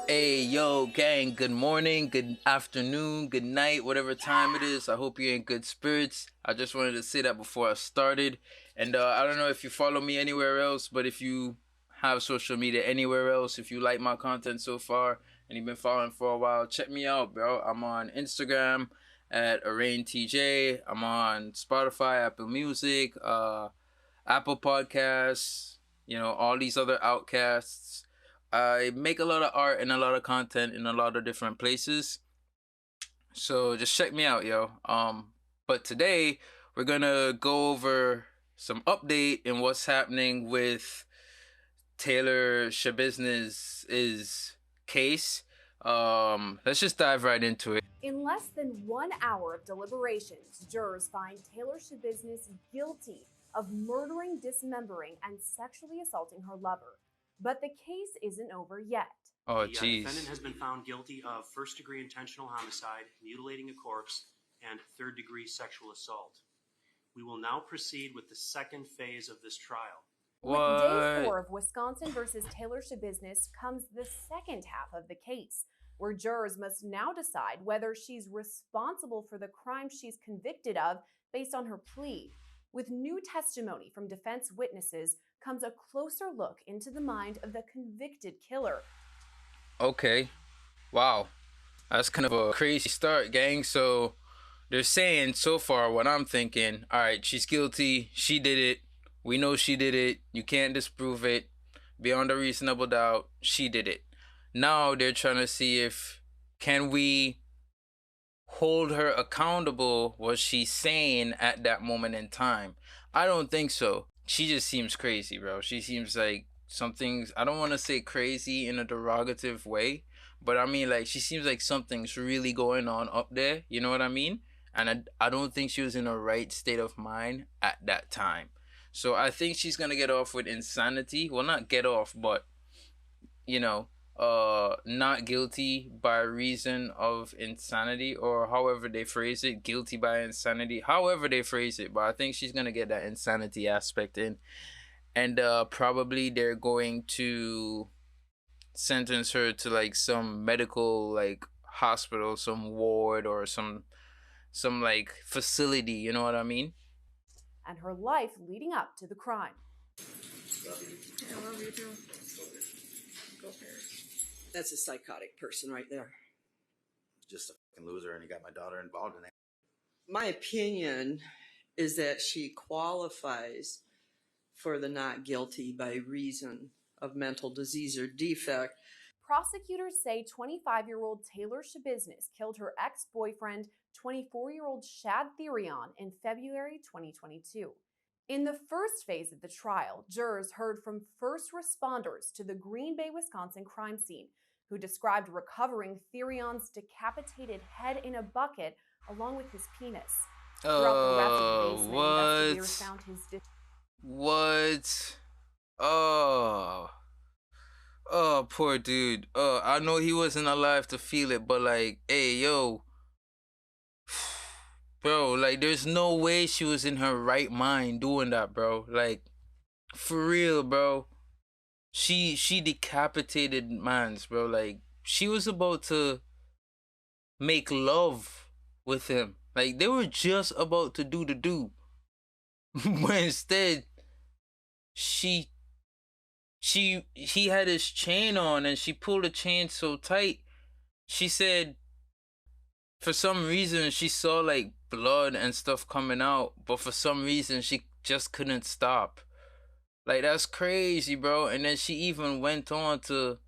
Hey, yo, gang, good morning, good afternoon, good night, whatever time it is. I hope you're in good spirits. I just wanted to say that before I started. And I don't know if you follow me anywhere else, but if you have social media anywhere else, if you like my content so far and you've been following for a while, check me out, bro. I'm on Instagram at Araine TJ. I'm on Spotify, Apple Music, Apple Podcasts, all these other outcasts. I make a lot of art and a lot of content in a lot of different places. So just check me out, yo. But today we're gonna go over some update in what's happening with Taylor SCHABUSINESS' case. Let's just dive right into it. In less than 1 hour of deliberations, jurors find Taylor SCHABUSINESS guilty of murdering, dismembering, and sexually assaulting her lover. But the case isn't over yet. Oh, The jeez. defendant has been found guilty of first-degree intentional homicide, mutilating a corpse, and third-degree sexual assault. We will now proceed with the second phase of this trial. With day 4 of Wisconsin versus Taylor SCHABUSINESS comes the second half of the case, where jurors must now decide whether she's responsible for the crime she's convicted of based on her plea. With new testimony from defense witnesses comes a closer look into the mind of the convicted killer. Okay. Wow. That's kind of a crazy start, gang. So they're saying so far what I'm thinking, all right, she's guilty. She did it. We know she did it. You can't disprove it. Beyond a reasonable doubt, she did it. Now they're trying to see if can we hold her accountable what she's saying at that moment in time. I don't think so. She just seems crazy, bro. She seems like something's, I don't want to say crazy in a derogative way, but I mean like she seems like something's really going on up there, you know what I mean? And I don't think she was in a right state of mind at that time. So I think she's gonna get off with insanity. Well, not get off, but you know, not guilty by reason of insanity, or however they phrase it, guilty by insanity, however they phrase it. But I think she's gonna get that insanity aspect in, and probably they're going to sentence her to like some medical like hospital, some ward, or some like facility. You know what I mean? And her life leading up to the crime. I love you too. Go Paris. That's a psychotic person right there. Just a fucking loser, and you got my daughter involved in it. My opinion is that she qualifies for the not guilty by reason of mental disease or defect. Prosecutors say 25-year-old Taylor SCHABUSINESS killed her ex-boyfriend, 24-year-old Shad Therion, in February 2022. In the first phase of the trial, jurors heard from first responders to the Green Bay, Wisconsin crime scene, who described recovering Therion's decapitated head in a bucket along with his penis. Throughout the rest of the basement, investigators found his... What? Oh, poor dude. I know he wasn't alive to feel it, but like, hey, yo. Bro, like, there's no way she was in her right mind doing that, bro. Like, for real, bro. She decapitated mans, bro. Like, she was about to make love with him. Like, they were just about to do the do. But instead, he had his chain on, and she pulled the chain so tight. She said for some reason she saw like blood and stuff coming out, but for some reason she just couldn't stop. Like, that's crazy, bro. And then she even went on to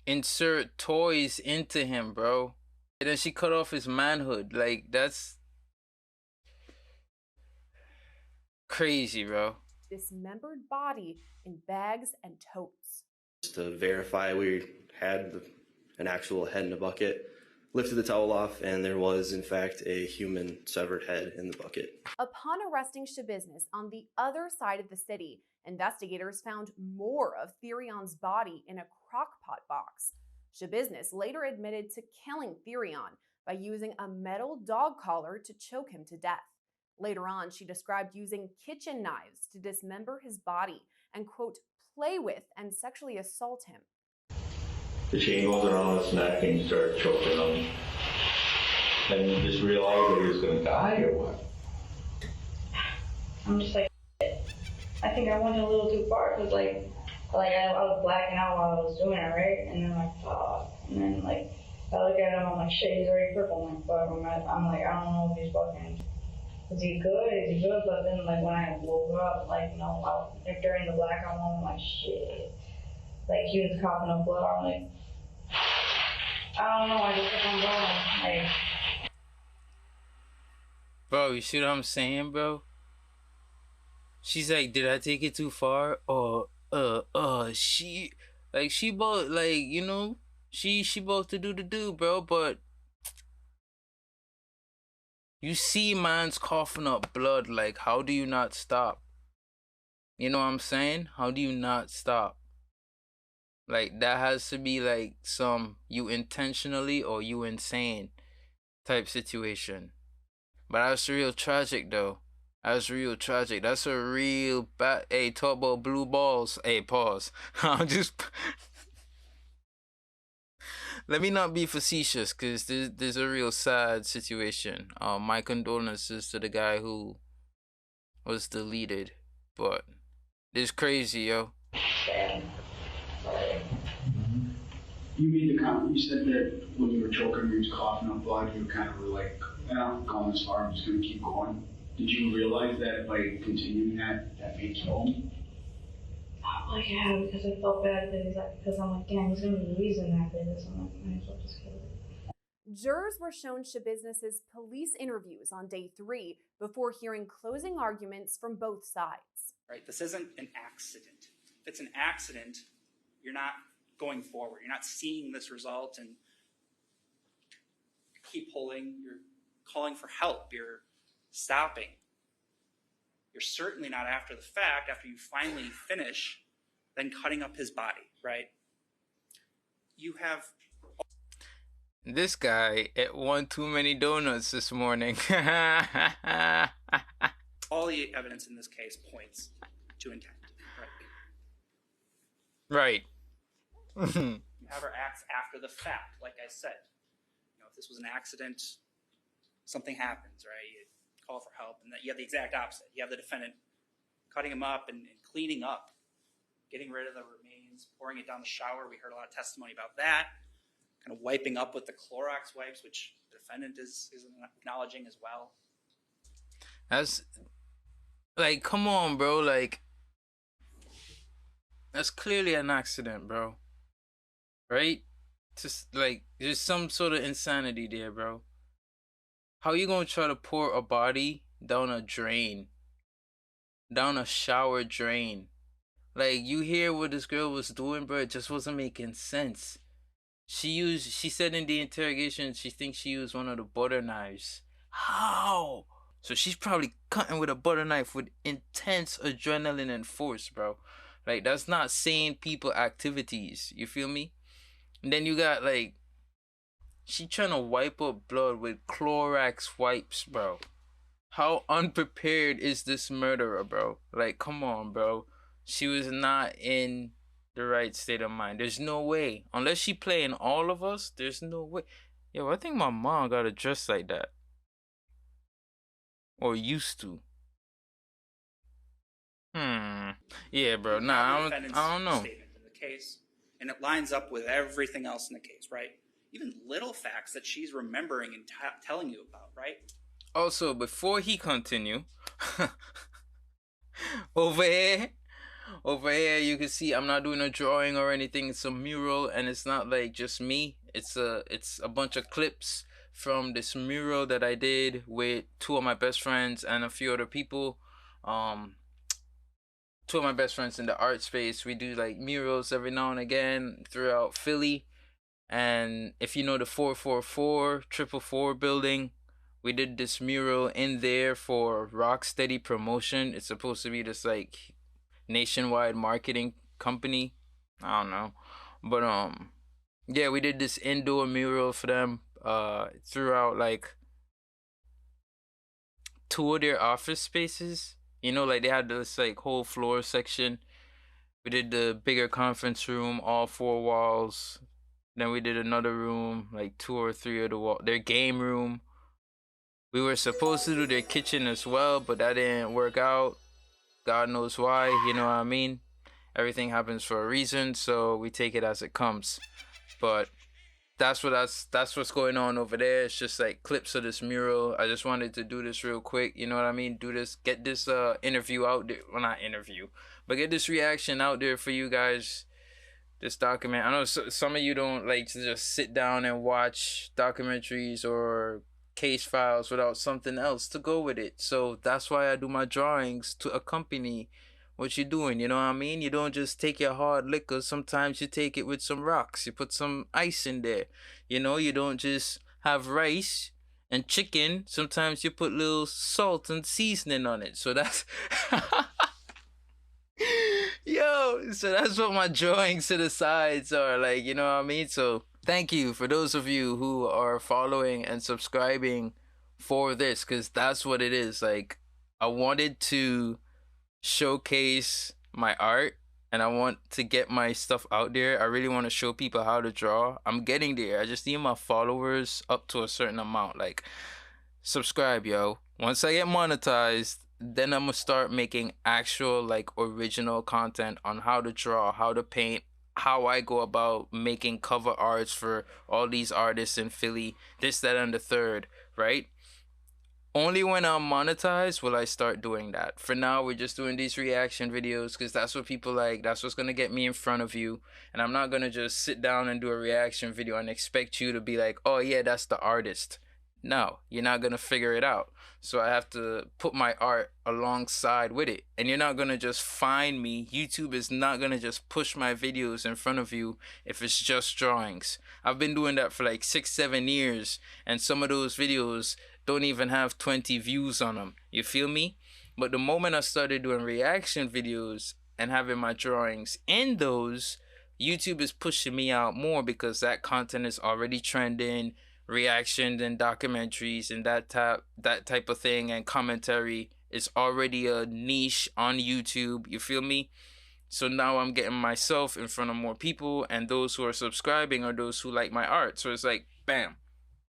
insert toys into him, bro. And then she cut off his manhood. Like, that's crazy, bro. dismembered body in bags and totes. Just to verify we had an actual head in a bucket, lifted the towel off, and there was, in fact, a human severed head in the bucket. Upon arresting SCHABUSINESS on the other side of the city, investigators found more of Therion's body in a crock-pot box. SCHABUSINESS later admitted to killing Therion by using a metal dog collar to choke him to death. Later on, she described using kitchen knives to dismember his body and, quote, play with and sexually assault him. The chain goes around his neck and you start choking him. Then you just realize that he was gonna die or what? I'm just like, I think I went a little too far because I was blacking out while I was doing it, right? And then like, fuck. And then like, I look at him, I'm like, shit, he's already purple. I'm like, fuck. I'm like, I don't know if he's fucking, is he good? Is he good? But then like when I woke up, like, you know, during the blackout moment, I'm like, shit. Like he was coughing up blood. I'm like, I don't know, I just kept on going. Like, Bro, you see what I'm saying, bro? She's like, did I take it too far? Or, she, like, she both, like, you know, she both to do the do, bro, but you see man's coughing up blood, like, how do you not stop? You know what I'm saying? How do you not stop? Like, that has to be, like, some you intentionally or you insane type situation. But that's real tragic, though. That's real tragic. That's a real bad. Hey, talk about blue balls. Hey, pause. I'm just. Let me not be facetious, cause there's a real sad situation. My condolences to the guy who was deleted, but it's crazy, yo. You made the comment. You said that when you were choking, you was coughing up blood. You kind of were like, "I'm going this far. I'm just going to keep going." Did you realize that by continuing that made you home? like, yeah, because I felt bad because I'm like, damn, he's gonna be using that for this. I'm like, might as well just kill it. Jurors were shown SCHABUSINESS police interviews on day 3 before hearing closing arguments from both sides. Right, this isn't an accident. If it's an accident, you're not going forward. You're not seeing this result and keep pulling. You're calling for help. You're stopping. You're certainly not after the fact, after you finally finish, then cutting up his body, right? You have... This guy ate one too many donuts this morning. All the evidence in this case points to intent, right? Right. You have her acts after the fact, like I said. You know, if this was an accident, something happens, right? You call for help, and that you have the exact opposite. You have the defendant cutting him up and cleaning up, getting rid of the remains, pouring it down the shower. We heard a lot of testimony about that. Kind of wiping up with the Clorox wipes, which the defendant is acknowledging as well. That's like, come on, bro. Like, that's clearly an accident, bro. Right? Just like, there's some sort of insanity there, bro. How you gonna try to pour a body down a drain? Down a shower drain? Like, you hear what this girl was doing, bro? It just wasn't making sense. She said in the interrogation, she thinks she used one of the butter knives. How? So she's probably cutting with a butter knife with intense adrenaline and force, bro. Like, that's not sane people activities. You feel me? And then you got, like, she trying to wipe up blood with Clorox wipes, bro. How unprepared is this murderer, bro? Like, come on, bro. She was not in the right state of mind. There's no way. Unless she playing all of us, there's no way. Yo, I think my mom got a dress like that. Or used to. Yeah, bro. Nah, I don't know. Statement in the case, and it lines up with everything else in the case, right? Even little facts that she's remembering and telling you about, right? Also, before he continue, over here, you can see I'm not doing a drawing or anything. It's a mural, and it's not like just me. It's a bunch of clips from this mural that I did with 2 of my best friends and a few other people. 2 of my best friends in the art space. We do like murals every now and again throughout Philly. And if you know the 444 building, we did this mural in there for Rocksteady Promotion. It's supposed to be this like nationwide marketing company. I don't know. But yeah, we did this indoor mural for them throughout like 2 of their office spaces. You know, like they had this like whole floor section. We did the bigger conference room, all 4 walls. Then we did another room, like 2 or 3 of the wall. Their game room. We were supposed to do their kitchen as well, but that didn't work out. God knows why, you know what I mean? Everything happens for a reason, so we take it as it comes. But that's what's going on over there. It's just like clips of this mural. I just wanted to do this real quick, you know what I mean? Do this, get this interview out there. Well, not interview, but get this reaction out there for you guys. This document. I know some of you don't like to just sit down and watch documentaries or case files without something else to go with it. So that's why I do my drawings to accompany what you're doing, you know what I mean? You don't just take your hard liquor. Sometimes you take it with some rocks. You put some ice in there. You know, you don't just have rice and chicken. Sometimes you put little salt and seasoning on it. So that's yo, so that's what my drawings to the sides are like, you know what I mean? So thank you for those of you who are following and subscribing for this, because that's what it is. Like, I wanted to showcase my art and I want to get my stuff out there. I really want to show people how to draw. I'm getting there. I just need my followers up to a certain amount. Like, subscribe, yo. Once I get monetized, then I'm gonna start making actual like original content on how to draw, how to paint, how I go about making cover arts for all these artists in Philly, this, that, and the third, right? Only when I'm monetized will I start doing that. For now, we're just doing these reaction videos because that's what people like. That's what's going to get me in front of you. And I'm not going to just sit down and do a reaction video and expect you to be like, oh yeah, that's the artist. No, you're not going to figure it out. So I have to put my art alongside with it. And you're not going to just find me. YouTube is not going to just push my videos in front of you if it's just drawings. I've been doing that for like 6-7 years. And some of those videos don't even have 20 views on them. You feel me? But the moment I started doing reaction videos and having my drawings in those, YouTube is pushing me out more because that content is already trending. Reactions and documentaries and that type of thing and commentary is already a niche on YouTube. You feel me? So now I'm getting myself in front of more people, and those who are subscribing are those who like my art. So it's like, bam,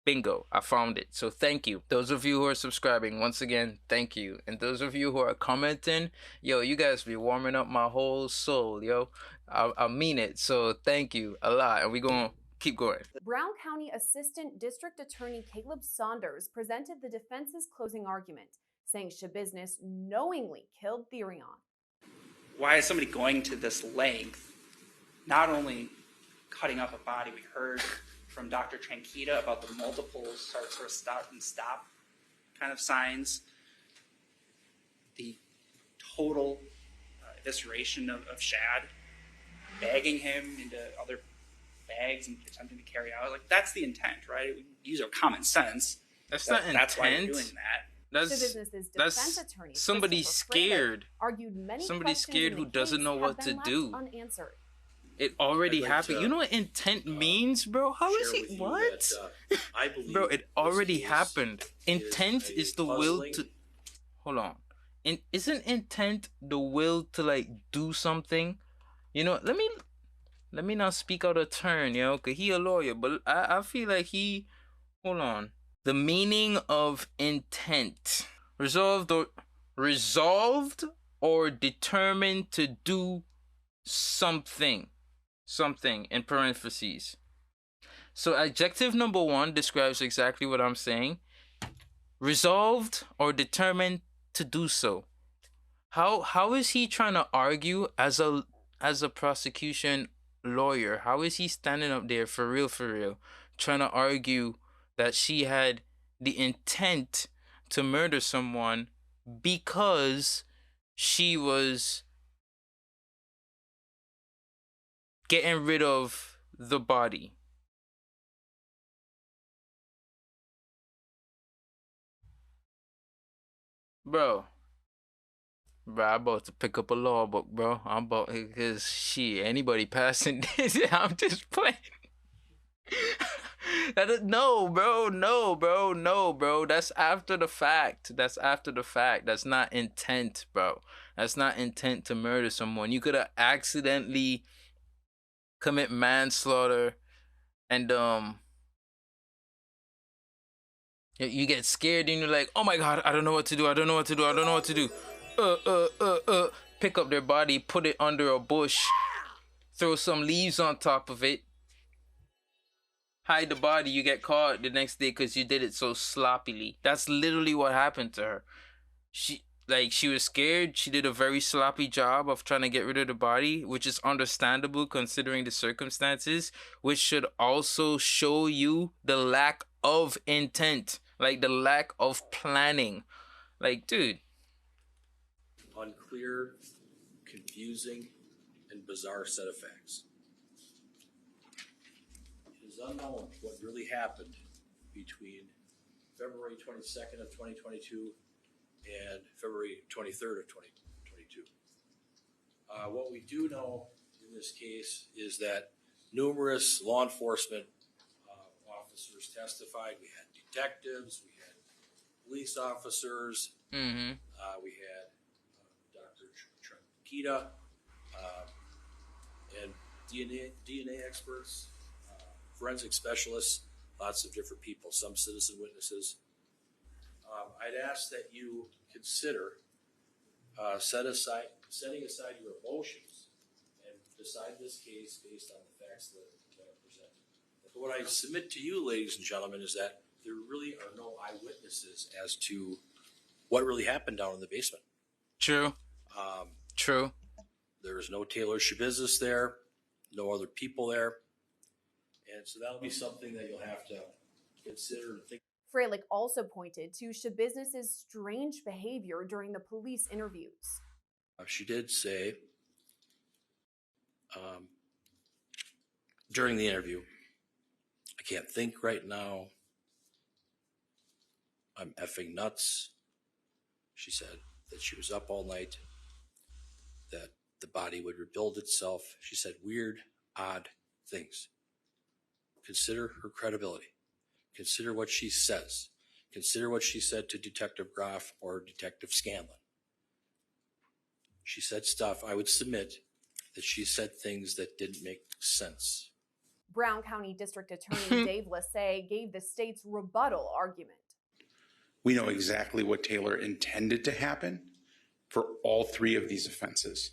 bingo, I found it. So thank you. Those of you who are subscribing, once again, thank you. And those of you who are commenting, yo, you guys be warming up my whole soul, yo. I mean it. So thank you a lot. And we gonna keep going. Brown County Assistant District Attorney Caleb Saunders presented the defense's closing argument, saying SCHABUSINESS knowingly killed Therion. Why is somebody going to this length, not only cutting up a body? We heard from Dr. Tranquita about the multiple sort of start and stop kind of signs, the total evisceration of Shad, bagging him into other bags and attempting to carry out. Like, that's the intent, right? We use our common sense. That's not intent. That's why we're doing that. SCHABUSINESS's defense attorney, somebody scared. Argued many somebody scared who doesn't know what to do. Unanswered. It already happened. You know what intent means, bro? How is it? What? I believe bro, it already happened. Intent is the will to. Hold on. Isn't intent the will to like do something? You know, let me not speak out of turn, yo, because he a lawyer, but I feel like hold on. The meaning of intent. Resolved or determined to do something. Something in parentheses. So adjective number 1 describes exactly what I'm saying. Resolved or determined to do so. How is he trying to argue as a prosecution lawyer? How is he standing up there for real, trying to argue that she had the intent to murder someone because she was getting rid of the body? Bro, I'm about to pick up a law book, bro. I'm about, because anybody passing this, I'm just playing. No, bro. That's after the fact. That's not intent, bro. That's not intent to murder someone. You could have accidentally commit manslaughter and you get scared and you're like, oh my god, I don't know what to do. I don't know what to do. I don't know what to do. Pick up their body, put it under a bush, throw some leaves on top of it, hide the body. You get caught the next day because you did it so sloppily. That's literally what happened to her. She was scared. She did a very sloppy job of trying to get rid of the body, which is understandable considering the circumstances, which should also show you the lack of intent, like the lack of planning. Like, dude. Unclear, confusing, and bizarre set of facts. It is unknown what really happened between February 22nd of 2022 and February 23rd of 2022. What we do know in this case is that numerous law enforcement officers testified. We had detectives, we had police officers, we had Dr. Tranquita, and DNA experts, forensic specialists, lots of different people, some citizen witnesses. I'd ask that you consider setting aside your emotions and decide this case based on the facts that are presented. But what I submit to you, ladies and gentlemen, is that there really are no eyewitnesses as to what really happened down in the basement. True. True. There is no Taylor SCHABUSINESS there, no other people there. And so that'll be something that you'll have to consider and think. Freilich also pointed to SCHABUSINESS' strange behavior during the police interviews. She did say during the interview, I can't think right now. I'm effing nuts. She said that she was up all night, that the body would rebuild itself. She said weird, odd things. Consider her credibility. Consider what she says. Consider what she said to Detective Groff or Detective Scanlon. She said stuff, I would submit that she said things that didn't make sense. Brown County District Attorney Dave Lassay gave the state's rebuttal argument. We know exactly what Taylor intended to happen for all three of these offenses.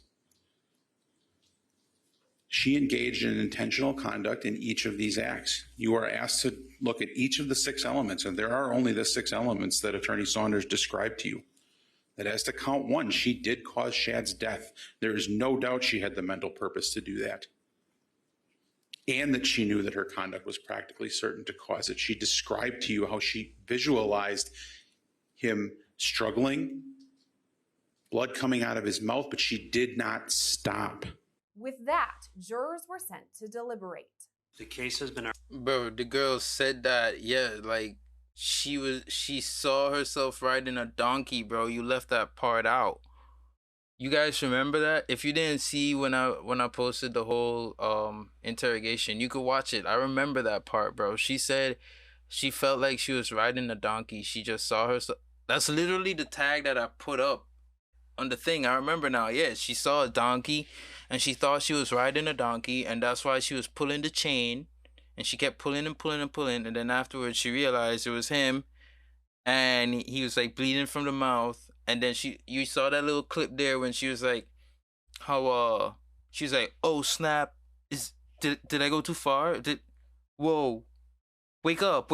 She engaged in intentional conduct in each of these acts. You are asked to look at each of the 6 elements, and there are only the 6 elements that Attorney Saunders described to you. That as to count 1, she did cause Shad's death. There is no doubt she had the mental purpose to do that. And that she knew that her conduct was practically certain to cause it. She described to you how she visualized him struggling, blood coming out of his mouth, but she did not stop. With that, jurors were sent to deliberate. The case has been... Bro, the girl said that, yeah, like, she saw herself riding a donkey, bro. You left that part out. You guys remember that? If you didn't see when I posted the whole interrogation, you could watch it. I remember that part, bro. She said she felt like she was riding a donkey. She just saw herself. That's literally the tag that I put up on the thing. I remember now. Yeah, she saw a donkey and she thought she was riding a donkey, and that's why she was pulling the chain, and she kept pulling and pulling and pulling, and then afterwards she realized it was him, and he was like bleeding from the mouth. And then you saw that little clip there when she was like, how she was like, oh snap, did I go too far? Whoa, wake up,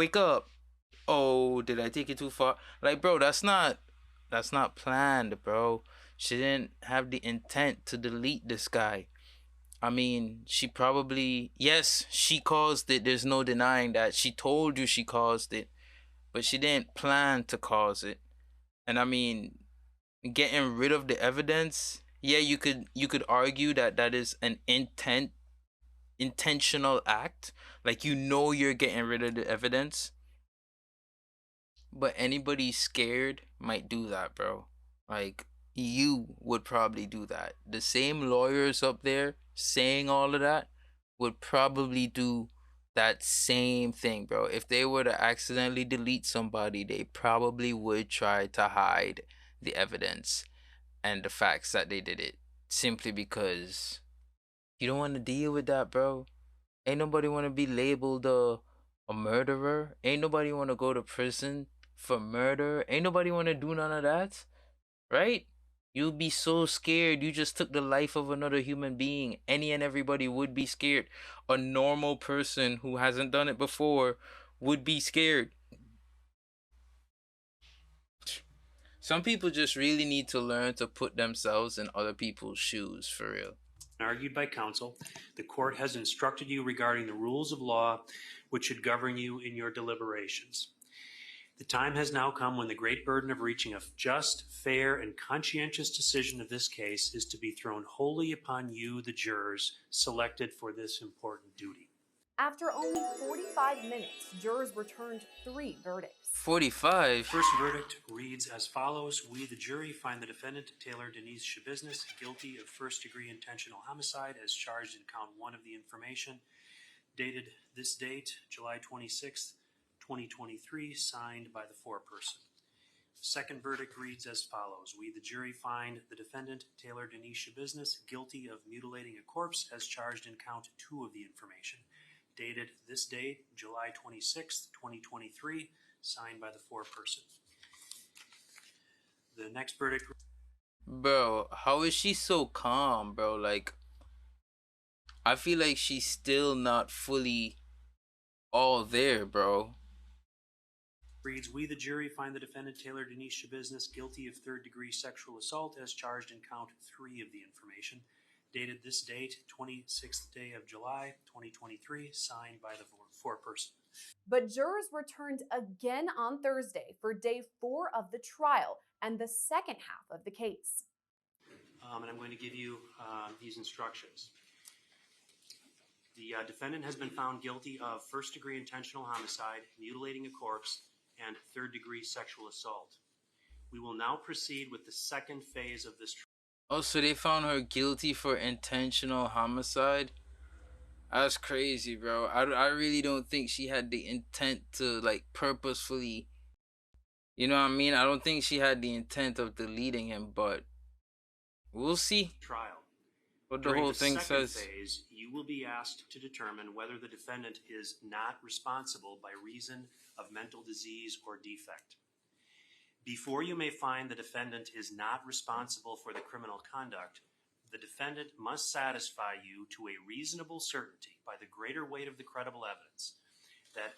oh, did I take it too far? Like, bro, that's not planned, bro. She didn't have the intent to delete this guy. I mean, she probably, yes, she caused it. There's no denying that. She told you she caused it, but she didn't plan to cause it. And I mean, getting rid of the evidence, yeah, you could argue that that is an intentional act. Like, you know you're getting rid of the evidence. But anybody scared might do that, bro. Like, you would probably do that. The same lawyers up there saying all of that would probably do that same thing, bro. If they were to accidentally delete somebody, they probably would try to hide the evidence and the facts that they did it, simply because you don't want to deal with that, bro. Ain't nobody want to be labeled a murderer. Ain't nobody want to go to prison for murder. Ain't nobody want to do none of that, right? You'd be so scared. You just took the life of another human being. Any and everybody would be scared. A normal person who hasn't done it before would be scared. Some people just really need to learn to put themselves in other people's shoes, for real. Argued by counsel, the court has instructed you regarding the rules of law which should govern you in your deliberations. The time has now come when the great burden of reaching a just, fair, and conscientious decision of this case is to be thrown wholly upon you, the jurors, selected for this important duty. After only 45 minutes, jurors returned 3 verdicts. 45? First verdict reads as follows. We, the jury, find the defendant, Taylor Denise SCHABUSINESS, guilty of first-degree intentional homicide as charged in count 1 of the information, dated this date, July 26th, 2023, signed by the foreperson. Second verdict reads as follows. We, the jury, find the defendant, Taylor Denise SCHABUSINESS, guilty of mutilating a corpse as charged in count 2 of the information, dated this date, July 26th, 2023, signed by the foreperson. The next verdict. Bro, how is she so calm, bro? Like, I feel like she's still not fully all there, bro. Reads, we, the jury, find the defendant, Taylor Denise SCHABUSINESS, guilty of third-degree sexual assault as charged in count 3 of the information, dated this date, 26th day of July, 2023, signed by the foreperson. But jurors returned again on Thursday for day 4 of the trial and the second half of the case. And I'm going to give you these instructions. The defendant has been found guilty of first-degree intentional homicide, mutilating a corpse, and third-degree sexual assault. We will now proceed with the second phase of this trial. Oh, so they found her guilty for intentional homicide? That's crazy, bro. I really don't think she had the intent to, like, purposefully, you know what I mean? I don't think she had the intent of deleting him, but we'll see what the whole thing says. During the second phase, you will be asked to determine whether the defendant is not responsible by reason of mental disease or defect. Before you may find the defendant is not responsible for the criminal conduct, the defendant must satisfy you to a reasonable certainty by the greater weight of the credible evidence that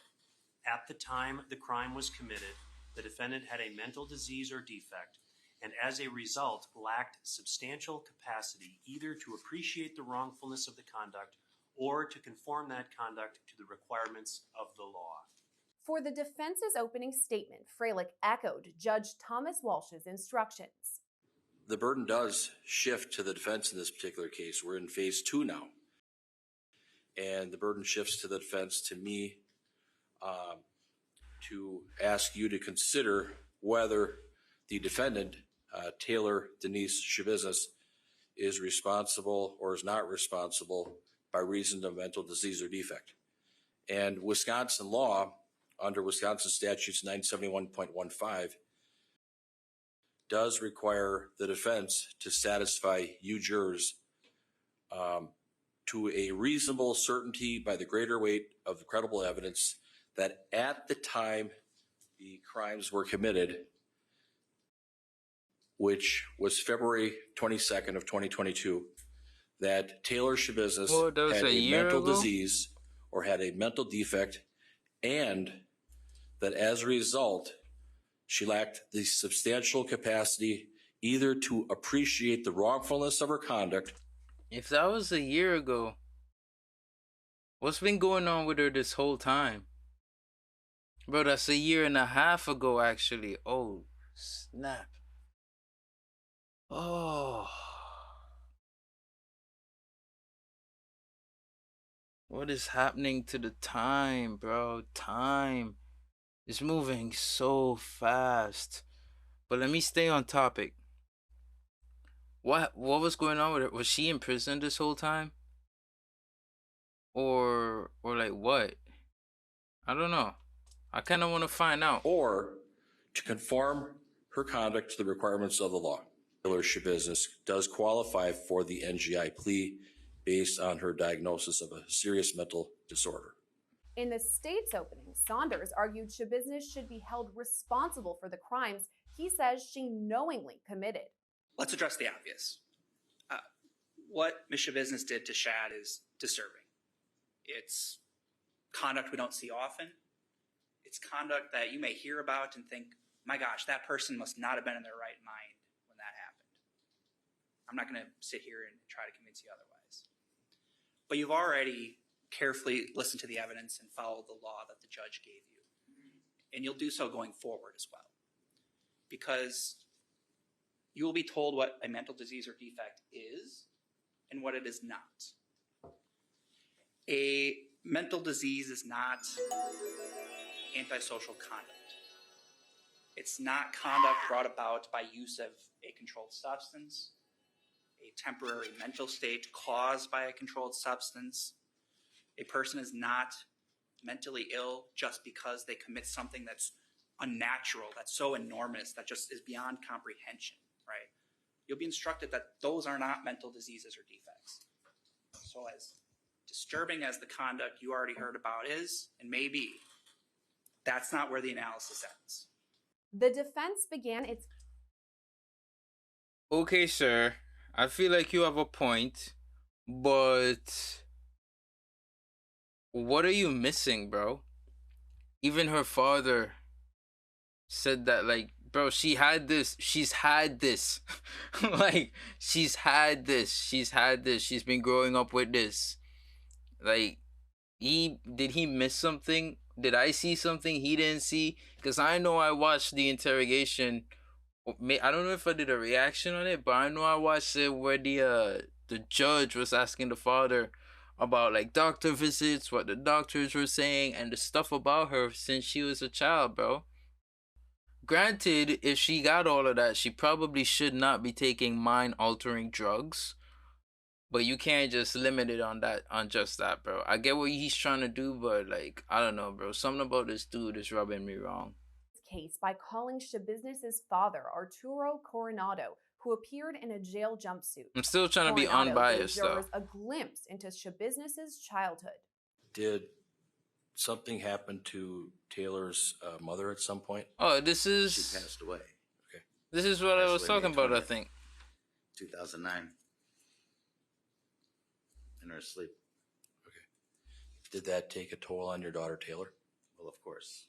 at the time the crime was committed, the defendant had a mental disease or defect and as a result lacked substantial capacity either to appreciate the wrongfulness of the conduct or to conform that conduct to the requirements of the law. For the defense's opening statement, Freilich echoed Judge Thomas Walsh's instructions. The burden does shift to the defense in this particular case. We're in phase 2 now. And the burden shifts to the defense, to me, to ask you to consider whether the defendant, Taylor Denise SCHABUSINESS, is responsible or is not responsible by reason of mental disease or defect. And Wisconsin law, under Wisconsin statutes 971.15, does require the defense to satisfy you jurors to a reasonable certainty by the greater weight of the credible evidence that at the time the crimes were committed, which was February 22nd of 2022, that Taylor SCHABUSINESS had a mental disease or had a mental defect, and that as a result, she lacked the substantial capacity either to appreciate the wrongfulness of her conduct. If that was a year ago, what's been going on with her this whole time? Bro, that's a year and a half ago, actually. Oh, snap. Oh. What is happening to the time, bro? Time is moving so fast. But let me stay on topic. What was going on with her? Was she in prison this whole time? Or like what? I don't know. I kind of want to find out. Or to conform her conduct to the requirements of the law. Taylor SCHABUSINESS does qualify for the NGI plea based on her diagnosis of a serious mental disorder. In the state's opening, Saunders argued SCHABUSINESS should be held responsible for the crimes he says she knowingly committed. Let's address the obvious. What Ms. SCHABUSINESS did to Shad is disturbing. It's conduct we don't see often. It's conduct that you may hear about and think, my gosh, that person must not have been in their right mind when that happened. I'm not going to sit here and try to convince you otherwise. But you've already carefully listened to the evidence and followed the law that the judge gave you. And you'll do so going forward as well. Because you will be told what a mental disease or defect is and what it is not. A mental disease is not antisocial conduct. It's not conduct brought about by use of a controlled substance, a temporary mental state caused by a controlled substance. A person is not mentally ill just because they commit something that's unnatural, that's so enormous, that just is beyond comprehension, right? You'll be instructed that those are not mental diseases or defects. So as disturbing as the conduct you already heard about is, and may be, that's not where the analysis ends. The defense began its... Okay, sir. I feel like you have a point, but what are you missing, bro? Even her father said that, like, bro, she's had this. Like, she's had this. She's been growing up with this. Like, did he miss something? Did I see something he didn't see? Because I know I watched the interrogation. I don't know if I did a reaction on it, but I know I watched it where the judge was asking the father about, like, doctor visits, what the doctors were saying, and the stuff about her since she was a child, bro. Granted, if she got all of that, she probably should not be taking mind-altering drugs. But you can't just limit it on just that, bro. I get what he's trying to do, but, like, I don't know, bro. Something about this dude is rubbing me wrong. Case by calling SCHABUSINESS' father, Arturo Coronado, who appeared in a jail jumpsuit. I'm still trying to be Coronado unbiased, gave though. jurors a glimpse into SCHABUSINESS' childhood. Did something happen to Taylor's mother at some point? Oh, this is... She passed away. Okay. This is what I was talking about, I 20th, think. 2009. In her sleep. Okay. Did that take a toll on your daughter, Taylor? Well, of course.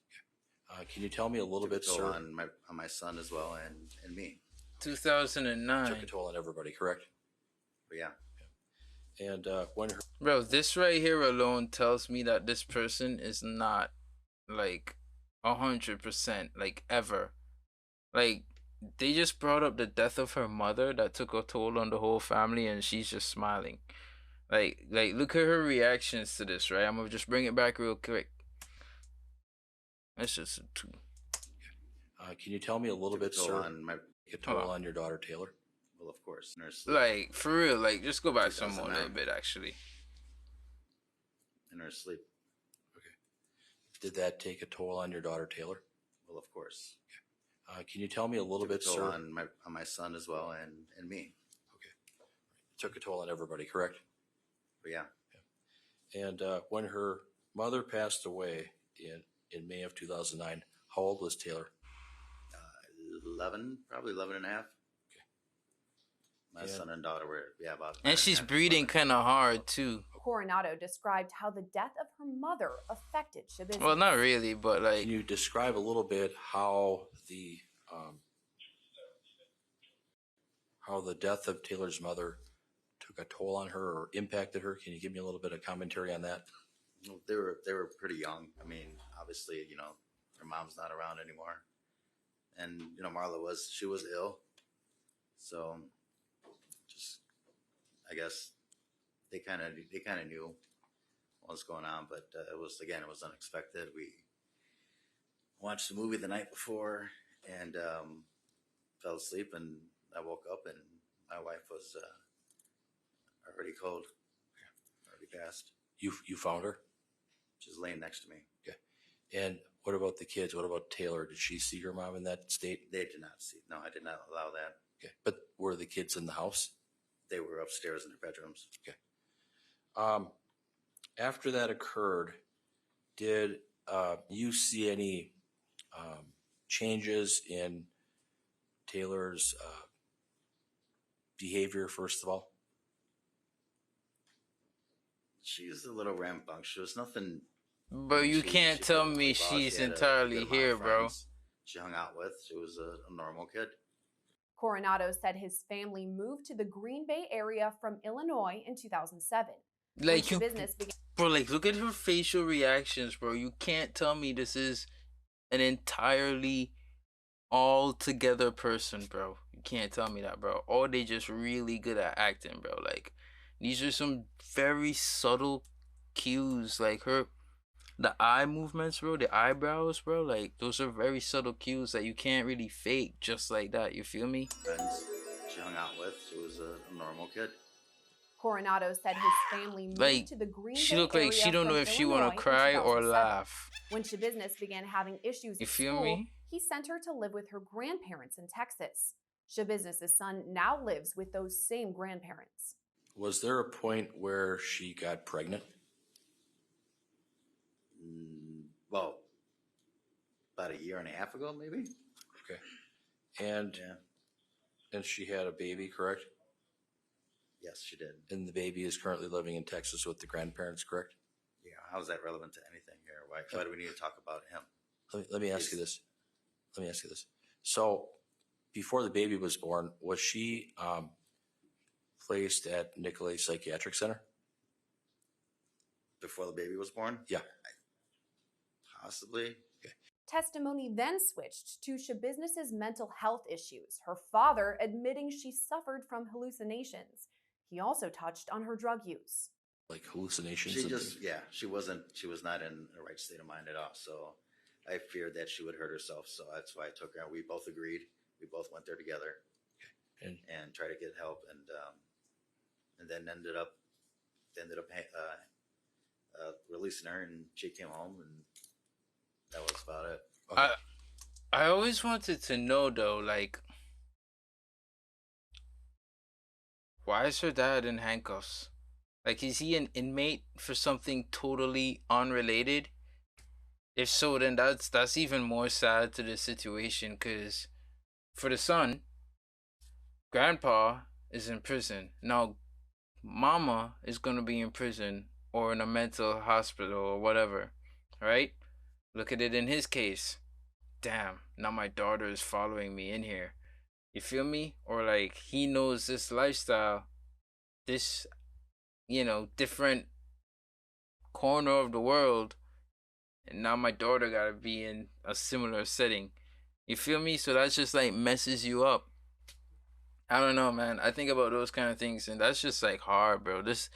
Okay. Can you tell me a little bit, toll sir? on my son as well and me. 2009. Took a toll on everybody, correct? But yeah. And when her... Bro, this right here alone tells me that this person is not, like, 100%, like, ever. Like, they just brought up the death of her mother that took a toll on the whole family, and she's just smiling. Like, look at her reactions to this, right? I'm gonna just bring it back real quick. That's just a 2. can you tell me a little bit, sir? Take a toll on your daughter, Taylor? Well, of course. In her sleep. Like, for real, like, just go back some more a little bit, actually. In her sleep. Okay. Did that take a toll on your daughter, Taylor? Well, of course. Okay. Can you tell me a little bit, toll sir? On my son as well and me. Okay. Took a toll on everybody, correct? But yeah. And when her mother passed away in May of 2009, how old was Taylor? 11, probably 11 and a half. My son and daughter were, about. And she's breathing kind of hard, too. Coronado described how the death of her mother affected SCHABUSINESS. Well, not really, but, like... Can you describe a little bit how the death of Taylor's mother took a toll on her or impacted her? Can you give me a little bit of commentary on that? Well, they were pretty young. I mean, obviously, her mom's not around anymore. And, Marla she was ill. So... just, I guess they kind of knew what was going on, but it was unexpected. We watched the movie the night before and fell asleep, and I woke up and my wife was already cold, already passed. You found her? She's laying next to me. Okay. And what about the kids? What about Taylor? Did she see her mom in that state? They did not see. No, I did not allow that. Okay. But were the kids in the house? They were upstairs in their bedrooms. Okay. After that occurred, did you see any changes in Taylor's behavior, first of all? She's a little rambunctious. Nothing. Bro, you can't tell couldn't me leave out. she's She had a entirely good amount of here, bro. friends she hung out with. She was a normal kid. Coronado said his family moved to the Green Bay area from Illinois in 2007. Like you, Business began. bro, like look at her facial reactions, bro. You can't tell me this is an entirely all together person, bro. You can't tell me that, bro. Or they just really good at acting, bro. Like these are some very subtle cues, like the eye movements, bro, the eyebrows, bro. Like those are very subtle cues that you can't really fake just like that. You feel me? Friends she hung out with. She was a normal kid. Coronado said his family moved Like to the Green she Bay looked like area she don't know from if she want Illinois to in cry or 2007. laugh. When Shabusiness began having issues You at feel school, me? he sent her to live with her grandparents in Texas. Shabusiness's son now lives with those same grandparents. Was there a point where she got pregnant? Well, about a year and a half ago, maybe. Okay. And she had a baby, correct? Yes, she did. And the baby is currently living in Texas with the grandparents, correct? Yeah. How's that relevant to anything here? Why do we need to talk about him? Let me ask you this. Let me ask you this. So, before the baby was born, was she placed at Nicolay Psychiatric Center? Before the baby was born? Yeah. Possibly. Okay. Testimony then switched to Shabusiness's mental health issues, her father admitting she suffered from hallucinations. He also touched on her drug use. Like hallucinations? She was not in the right state of mind at all. So I feared that she would hurt herself. So that's why I took her. We both agreed. We both went there together and tried to get help. And then ended up releasing her, and she came home, and that was about it. Okay. I always wanted to know though, like, why is her dad in handcuffs? Like, is he an inmate for something totally unrelated? If so, then that's even more sad to the situation, because for the son, grandpa is in prison. Now, mama is going to be in prison or in a mental hospital or whatever, right? Look at it in his case. Damn, now my daughter is following me in here. You feel me? Or like he knows this lifestyle, this, different corner of the world, and now my daughter gotta be in a similar setting. You feel me? So that's just like messes you up. I don't know, man. I think about those kind of things, and that's just like hard, bro. This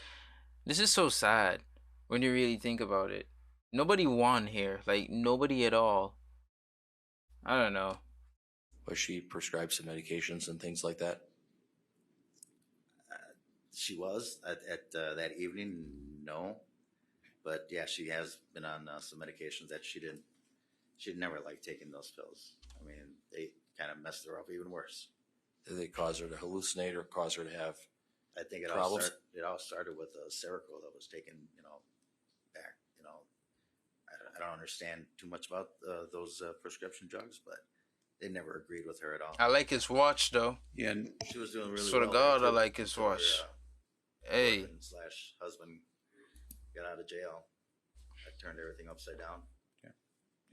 is so sad when you really think about it. Nobody won here, like nobody at all. I don't know. Was she prescribed some medications and things like that? She was at that evening, no, but yeah, she has been on some medications that she never liked taking those pills. I mean, they kind of messed her up even worse. Did they cause her to hallucinate or cause her to have I think it problems? all started with a Seroquel that was taken, back. I don't understand too much about those prescription drugs, but they never agreed with her at all. I like his watch though. Yeah, and She was doing really swear to well. God, I like his watch. Hey, / husband got out of jail. I turned everything upside down.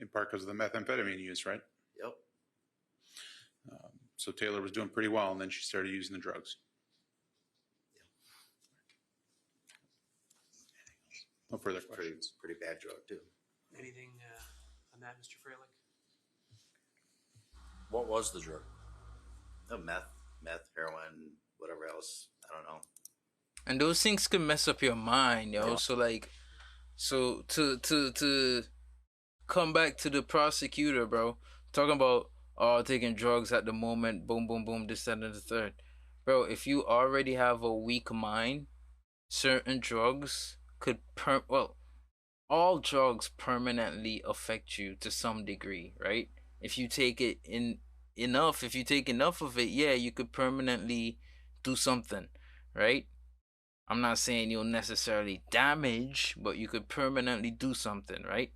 in part because of the methamphetamine use, right? Yep. So Taylor was doing pretty well, and then she started using the drugs. No further questions. Pretty bad drug too. Anything on that, Mr. Freilich? What was the drug? Meth, heroin, whatever else. I don't know. and those things can mess up your mind, yo. So like, so to come back to the prosecutor, bro, talking about taking drugs at the moment, boom, boom, boom, this, that, and the third, bro. If you already have a weak mind, certain drugs could all drugs permanently affect you to some degree, right? If you take it if you take enough of it, yeah, you could permanently do something, right? I'm not saying you'll necessarily damage, but you could permanently do something, right?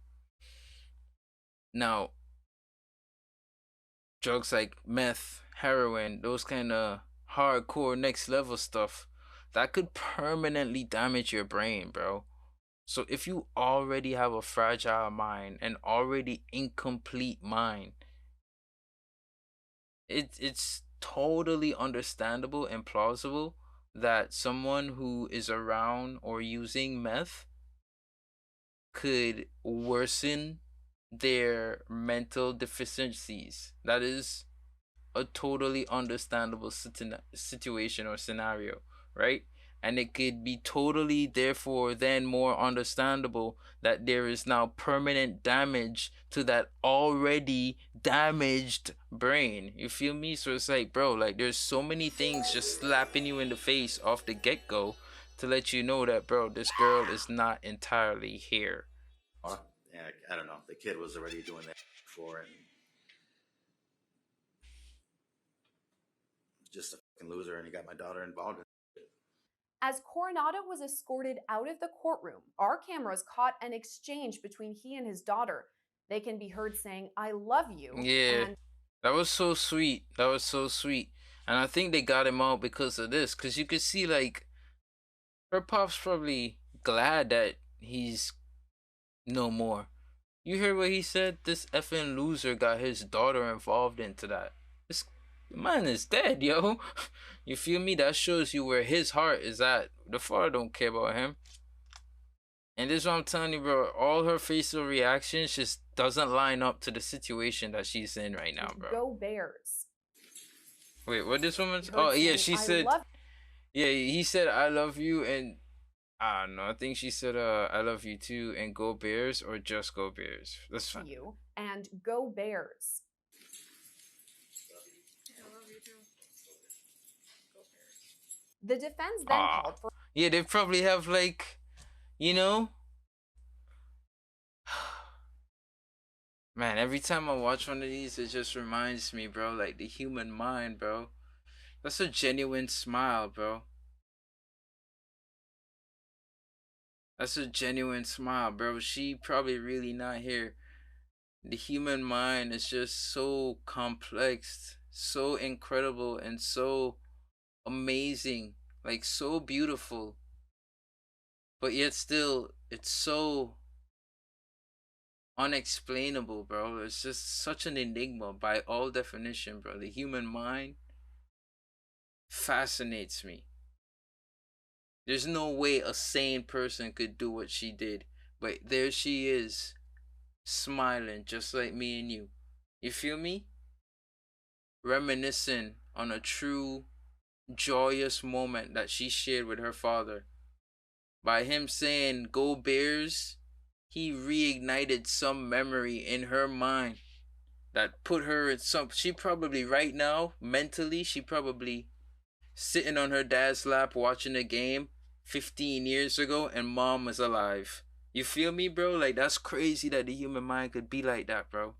Now, drugs like meth, heroin, those kind of hardcore next level stuff, that could permanently damage your brain, bro. So if you already have a fragile mind, and already incomplete mind, it's totally understandable and plausible that someone who is around or using meth could worsen their mental deficiencies. That is a totally understandable situation or scenario, right? And it could be totally, therefore, then more understandable that there is now permanent damage to that already damaged brain. You feel me? So it's like, bro, like there's so many things just slapping you in the face off the get go to let you know that, bro, this girl is not entirely here. Yeah, I don't know. The kid was already doing that before, and just a fucking loser, and he got my daughter involved in it. As Coronado was escorted out of the courtroom, our cameras caught an exchange between he and his daughter. They can be heard saying, "I love you." Yeah, And that was so sweet. That was so sweet. And I think they got him out because of this. Because you could see, like, her pop's probably glad that he's no more. You heard what he said? This effing loser got his daughter involved into that. This man is dead, yo. You feel me? That shows you where his heart is at. The father don't care about him. And this is what I'm telling you, bro. All her facial reactions just doesn't line up to the situation that she's in right now, bro. Go Bears. Wait, what this woman? Heard Oh yeah, saying, she "I said. love Yeah, he said I love you, and I don't know. I think she said I love you too, and go Bears, or just go Bears. That's fine. you," and "Go Bears." I love you too. Go Bears. The defense then called for Yeah, they probably have, like, you know. Man, every time I watch one of these, it just reminds me, bro, like the human mind, bro. That's a genuine smile, bro. That's a genuine smile, bro. She probably really not here. The human mind is just so complex, so incredible, and so amazing. Like, so beautiful. But yet still, it's so unexplainable, bro. It's just such an enigma by all definition, bro. The human mind fascinates me. There's no way a sane person could do what she did. But there she is, smiling just like me and you. You feel me? Reminiscing on a true, joyous moment that she shared with her father. By him saying, "Go Bears," he reignited some memory in her mind that put her in some. She probably, right now, mentally, she probably sitting on her dad's lap watching a game 15 years ago, and mom was alive. You feel me, bro? Like, that's crazy that the human mind could be like that, bro.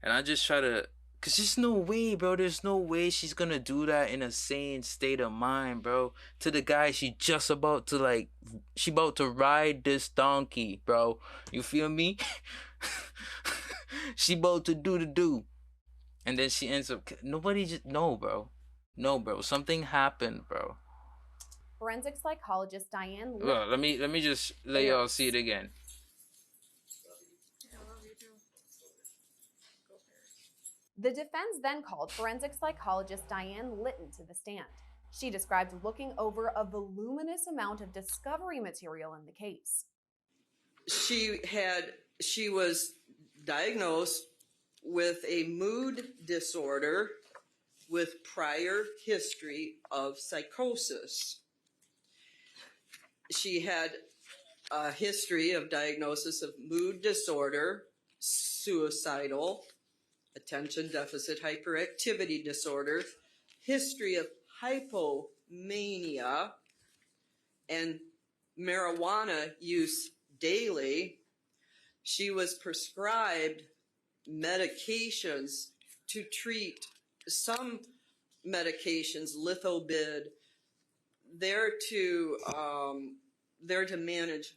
And I just try to, cause there's no way, bro. There's no way she's gonna do that in a sane state of mind, bro. To the guy she just about to, like, she about to ride this donkey, bro. You feel me? She about to do the do. And then she ends up, nobody just, no, bro. No, bro. Something happened, bro. forensic psychologist Diane Well, let me just let y'all see it again. I love you too. Go Bears. The defense then called forensic psychologist Diane Litton to the stand. She described looking over a voluminous amount of discovery material in the case. She was diagnosed with a mood disorder with prior history of psychosis. She had a history of diagnosis of mood disorder, suicidal, attention deficit hyperactivity disorder, history of hypomania, and marijuana use daily. She was prescribed medications to treat some medications, lithobid, They're to manage.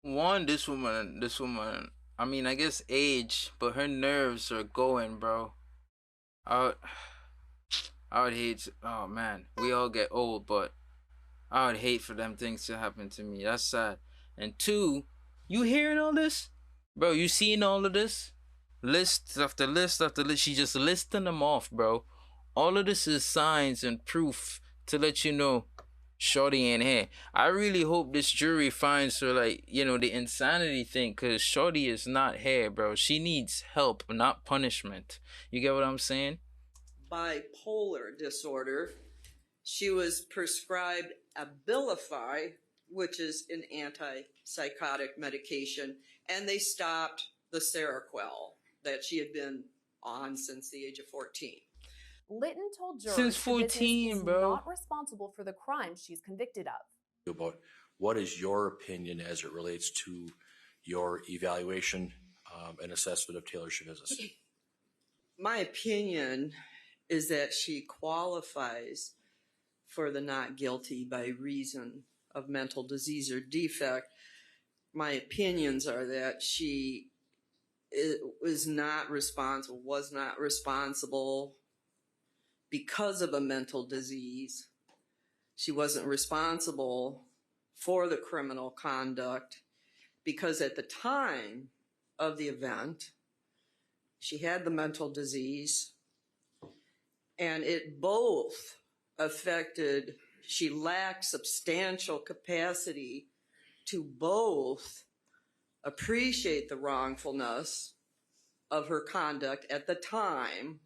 This woman, I mean, I guess age, but her nerves are going, bro. I would, I would hate, oh man, we all get old, but I would hate for them things to happen to me. That's sad. And two, you hearing all this? Bro, you seeing all of this? List after list after list. She just listing them off, bro. All of this is signs and proof to let you know Shorty ain't here. I really hope this jury finds her, like, you know, the insanity thing, because Shorty is not here, bro. She needs help, not punishment. You get what I'm saying? Bipolar disorder. She was prescribed Abilify, which is an antipsychotic medication, and they stopped the Seroquel that she had been on since the age of 14. Litton told jurors Since the business 14, is bro. not responsible for the crimes she's convicted of. About what is your opinion as it relates to your evaluation and assessment of Taylor Schabusiness? My opinion is that she qualifies for the not guilty by reason of mental disease or defect. My opinions are that she was not responsible because of a mental disease. She wasn't responsible for the criminal conduct because at the time of the event, she had the mental disease, and it both affected, she lacked substantial capacity to both appreciate the wrongfulness of her conduct at the time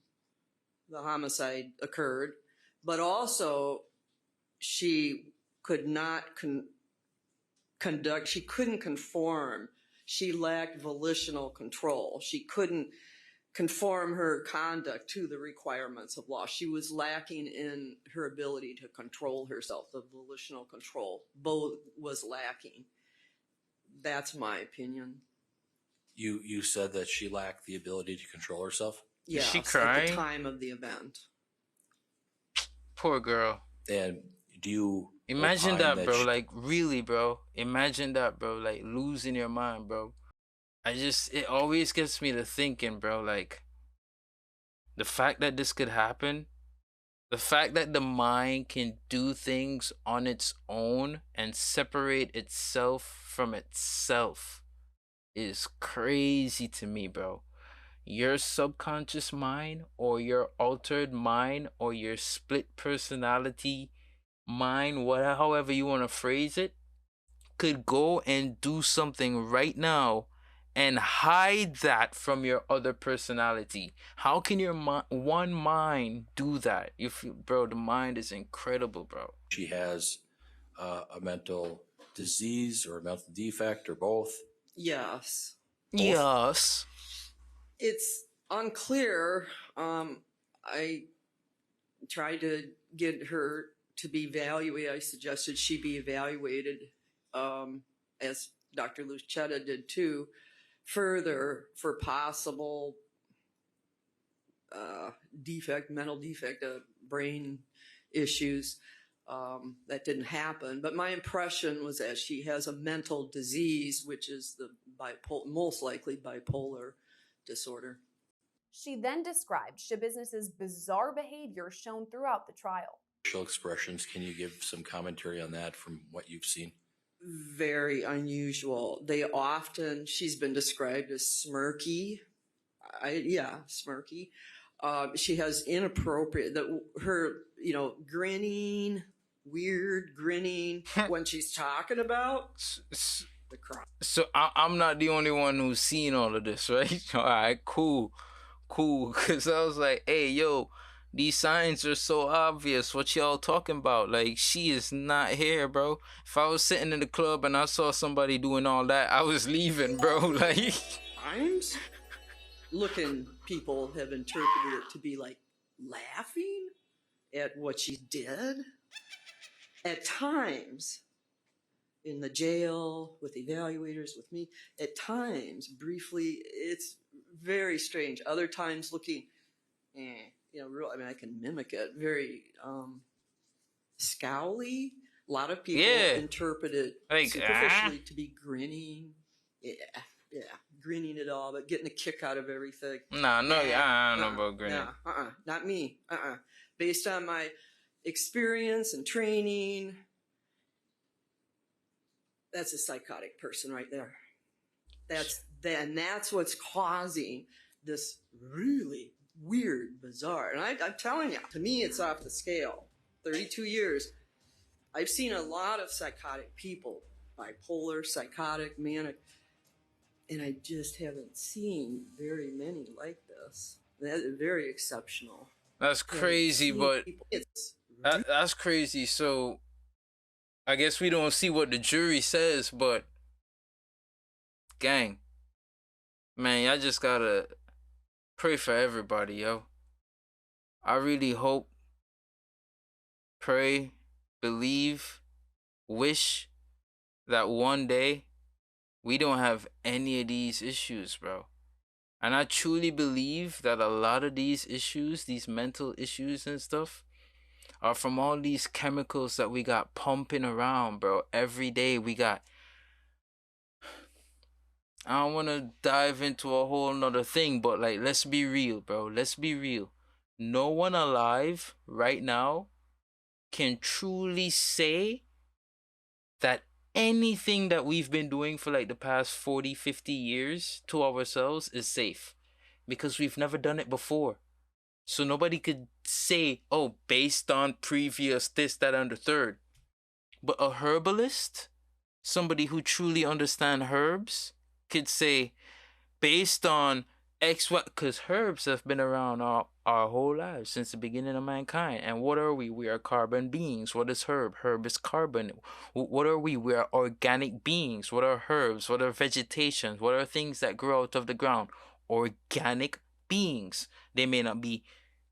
the homicide occurred, but also she could not she couldn't conform. She lacked volitional control. She couldn't conform her conduct to the requirements of law. She was lacking in her ability to control herself. The volitional control both was lacking. That's my opinion. You said that she lacked the ability to control herself? Yes, Is she at crying? the time of the event. Poor girl. And do you Imagine opine that, bro. she- Like, really, bro. Imagine that, bro. Like, losing your mind, bro. It always gets me to thinking, bro. Like, the fact that this could happen, the fact that the mind can do things on its own and separate itself from itself is crazy to me, bro. Your subconscious mind or your altered mind or your split personality mind, however you want to phrase it, could go and do something right now and hide that from your other personality. How can your one mind do that? Bro, the mind is incredible, bro. she has a mental disease or a mental defect or both? Yes. Yes. It's unclear. I tried to get her to be evaluated. I suggested she be evaluated, as Dr. Lucetta did too, further for possible mental defect, brain issues. That didn't happen. But my impression was that she has a mental disease, which is the most likely bipolar disorder. She then described Schabusiness's bizarre behavior shown throughout the trial. Facial expressions, can you give some commentary on that from what you've seen? Very unusual. She's been described as smirky. Smirky. She has inappropriate, grinning, weird grinning when she's talking about the crime. So I'm not the only one who's seen all of this, right? All right, cool. Because I was like, hey, yo, these signs are so obvious. What y'all talking about? Like, she is not here, bro. If I was sitting in the club and I saw somebody doing all that, I was leaving, bro. Like, Times people have interpreted it to be like laughing at what she did. At times, in the jail, with evaluators, with me, at times, briefly, it's very strange. Other times looking, I can mimic it, very scowly. A lot of people Yeah. interpret it Like, superficially to be grinning. Yeah, grinning it all, but getting a kick out of everything. Nah, no, I don't know about grinning. Not me. Based on my experience and training, that's a psychotic person right there. That's what's causing this really weird, bizarre. And I'm telling you, to me, it's off the scale. 32 years. I've seen a lot of psychotic people, bipolar, psychotic, manic, and I just haven't seen very many like this. That's very exceptional. That's crazy, but that's crazy. So I guess we don't see what the jury says, but gang, man, I just gotta pray for everybody, yo. I really hope, pray, believe, wish that one day we don't have any of these issues, bro. And I truly believe that a lot of these issues, these mental issues and stuff, are from all these chemicals that we got pumping around, bro. Every day we got... I don't want to dive into a whole nother thing, but like, let's be real, bro. Let's be real. No one alive right now can truly say that anything that we've been doing for like the past 40, 50 years to ourselves is safe, because we've never done it before. So nobody could say, oh, based on previous this, that, and the third. But a herbalist, somebody who truly understands herbs, could say, based on X, Y, because herbs have been around our whole lives since the beginning of mankind. And what are we? We are carbon beings. What is herb? Herb is carbon. What are we? We are organic beings. What are herbs? What are vegetations? What are things that grow out of the ground? Organic beings. They may not be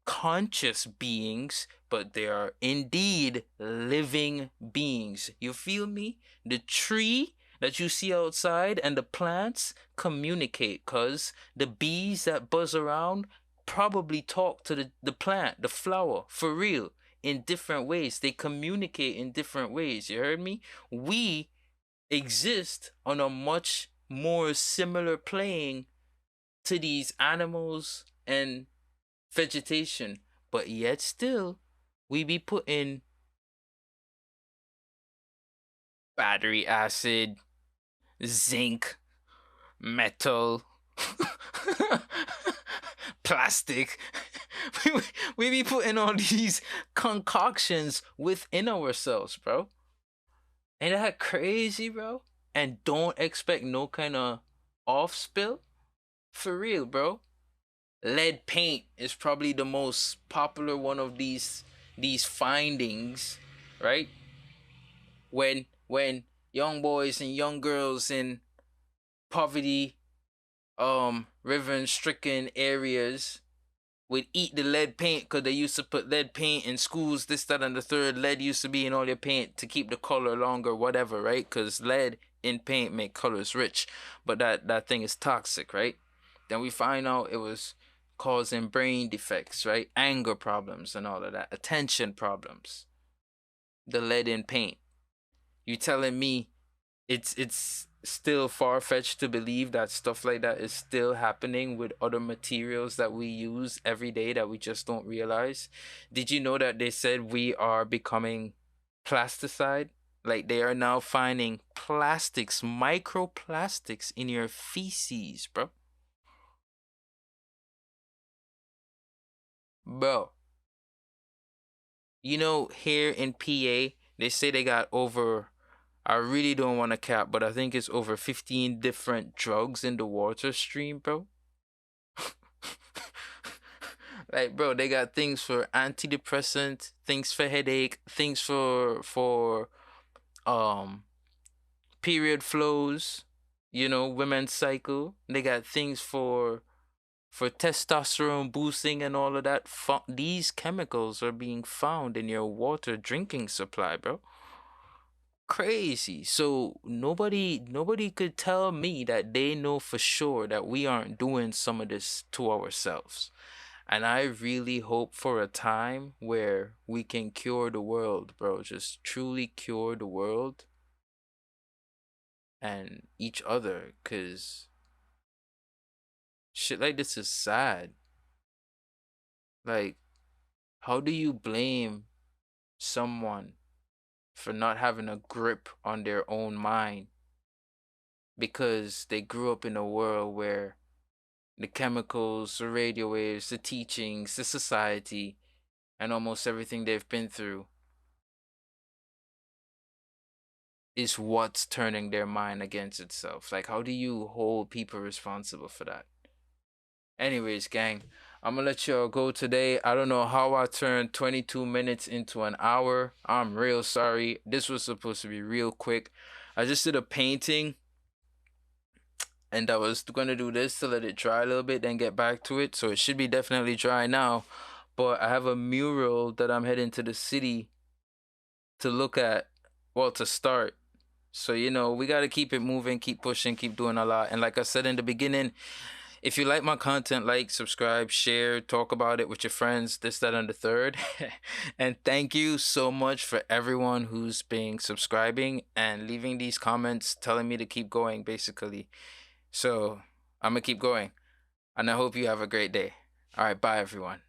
conscious beings, but they are indeed living beings. You feel me? The tree that you see outside and the plants communicate, because the bees that buzz around probably talk to the plant, the flower, for real, in different ways. They communicate in different ways. You heard me? We exist on a much more similar plane to these animals and vegetation, but yet still we be putting battery acid, zinc, metal, plastic. we be putting all these concoctions within ourselves, bro. Ain't that crazy, bro? And don't expect no kind of off spill. For real, bro. Lead paint is probably the most popular one of these findings, right? When young boys and young girls in poverty riven stricken areas would eat the lead paint, because they used to put lead paint in schools, this, that, and the third. Lead used to be in all your paint to keep the color longer, whatever, right? Because lead in paint make colors rich, but that thing is toxic, right? Then we find out it was causing brain defects, right? Anger problems and all of that. Attention problems. The lead in paint. You telling me it's still far-fetched to believe that stuff like that is still happening with other materials that we use every day that we just don't realize? Did you know that they said we are becoming plasticide? Like, they are now finding plastics, microplastics in your feces, bro. Bro, you know, here in PA, they say they got over, I really don't want to cap, but I think it's over 15 different drugs in the water stream, bro. Like, bro, they got things for antidepressant, things for headache, things for period flows, you know, women's cycle. They got things for testosterone boosting and all of that. These chemicals are being found in your water drinking supply, bro. Crazy. So nobody could tell me that they know for sure that we aren't doing some of this to ourselves. And I really hope for a time where we can cure the world, bro. Just truly cure the world and each other, because shit like this is sad. Like, how do you blame someone for not having a grip on their own mind because they grew up in a world where the chemicals, the radio waves, the teachings, the society, and almost everything they've been through is what's turning their mind against itself? Like, how do you hold people responsible for that? Anyways, gang, I'm gonna let y'all go today. I don't know how I turned 22 minutes into an hour. I'm real sorry. This was supposed to be real quick. I just did a painting, and I was gonna do this to let it dry a little bit, then get back to it. So it should be definitely dry now. But I have a mural that I'm heading to the city to look at, well, to start. So, you know, we got to keep it moving, keep pushing, keep doing a lot. And like I said in the beginning, if you like my content, like, subscribe, share, talk about it with your friends, this, that, and the third. And thank you so much for everyone who's been subscribing and leaving these comments telling me to keep going, basically. So I'm going to keep going. And I hope you have a great day. All right, bye, everyone.